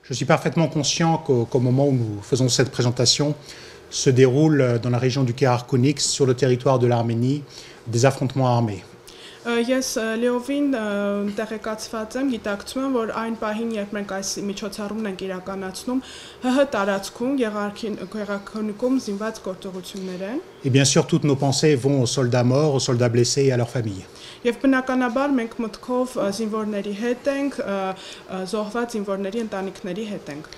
Je suis parfaitement conscient qu'au moment où nous faisons cette présentation, se déroulent dans la région du Karakounix, sur le territoire de l'Arménie, des affrontements armés. Ես լիովին տեղեկացված եմ, գիտակցում եմ, որ այն պահին, երբ մենք այս միջոցառումն ենք իրականացնում, ՀՀ տարածքում Գեղարքունիքում զինված գործողություններ են։ Et bien sûr, toutes nos pensées vont aux soldats morts, aux soldats blessés et à leurs familles. Եվ բնականաբար մենք մտքով զինվորների հետ ենք, զոհված զինվորների ընտանիքների հետ ենք։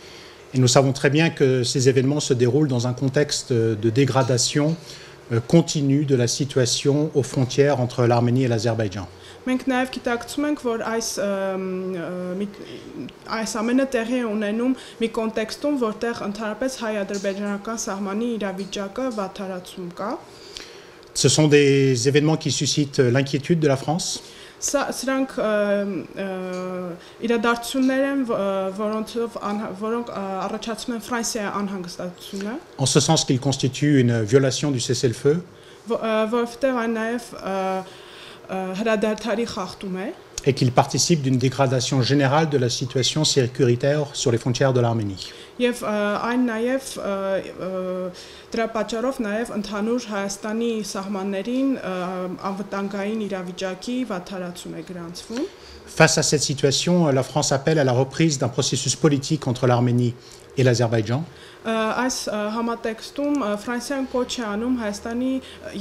Et nous savons très bien que ces événements se déroulent dans un contexte de dégradation continue de la situation aux frontières entre l'Arménie et l'Azerbaïdjan. Մենք նաև գիտակցում ենք, որ այս ամենը տեղի է ունենում մի կոնտեքստում, որտեղ ընդհանրապես հայ-ադրբեջանական սահմանի իրավիճակը վատթարացում կա։ Ce sont des événements qui suscitent l'inquiétude de la France. Սրանք իրադարձություններ են, որոնք առաջացնում են Ֆրանսիայի անհանգստությունը, En ce sens qu'ils constituent une violation du cessez-le-feu. որովհետև այն նաև հրադադարի խախտում է, Et qu'ils participent d'une dégradation générale de la situation sécuritaire sur les frontières de l'Arménie. եւ այն նաև դրա պատճառով նաև ընդհանուր Հայաստանի սահմաններին անվտանգային իրավիճակի վատթարացում է գրանցվում։ Face à cette situation, la France appelle à la reprise d'un processus politique entre l'Arménie et l'Azerbaïdjan. Այս համատեքստում Ֆրանսիան կոչ է անում Հայաստանի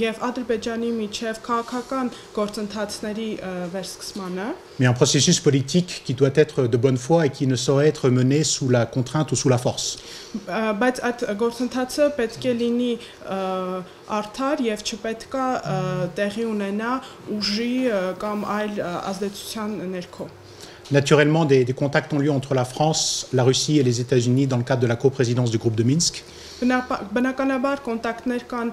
եւ Ադրբեջանի միջև քաղաքական գործընթացների վերսկսմանը, Mais un processus politique qui doit être de bonne foi et qui ne saurait être mené sous la contrainte ou sous la force. բայց այդ գործընթացը պետք է լինի արդար եւ չպետք է տեղի ունենա ուժի կամ այլ ազդեցության ներքո։ Naturellement, des contacts ont lieu entre la France, la Russie et les États-Unis dans le cadre de la coprésidence du groupe de Minsk. Բնականաբար կոնտակտներ կան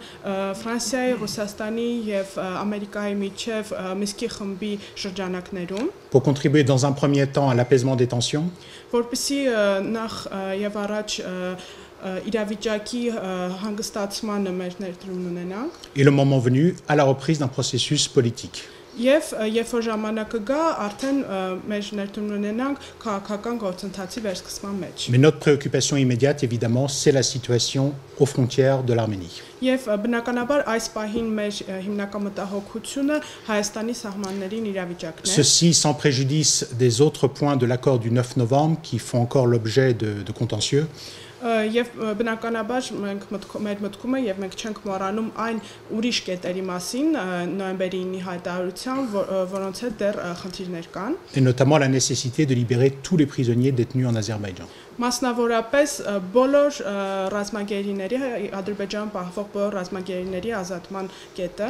Ֆրանսիայի, Ռուսաստանի եւ Ամերիկայի միջև Միսկի խմբի շրջանակներում, Pour contribuer dans un premier temps à l'apaisement des tensions որպեսզի նախ եւ առաջ իրավիճակի հանգստացմանը մեր ներդրումն ունենանք et le moment venu à la reprise d'un processus politique. եւ երբ որ ժամանակը գա, արդեն մեր ներդրումն ունենանք քաղաքական գործընթացի վերսկսման մեջ։ Mais notre préoccupation immédiate, évidemment, c'est la situation aux frontières de l'Arménie. Եվ բնականաբար այս պահին մեր հիմնական մտահոգությունը Հայաստանի սահմաններին իրավիճակն է։ Ceci sans préjudice des autres points de l'accord du 9 novembre qui font encore l'objet de contentieux. Եվ բնականաբար մեր մտքումը եւ մենք չենք մոռանում այն ուրիշ կետերի մասին նոյեմբերի 9-ի հայտարարության, որոնց հետ դեռ խնդիրներ կան։ Et notamment la nécessité de libérer tous les prisonniers détenus en Azerbaïdjan. Մասնավորապես բոլոր ռազմագերիների Ադրբեջանում պահվող բոլոր ռազմագերիների ազատման կետը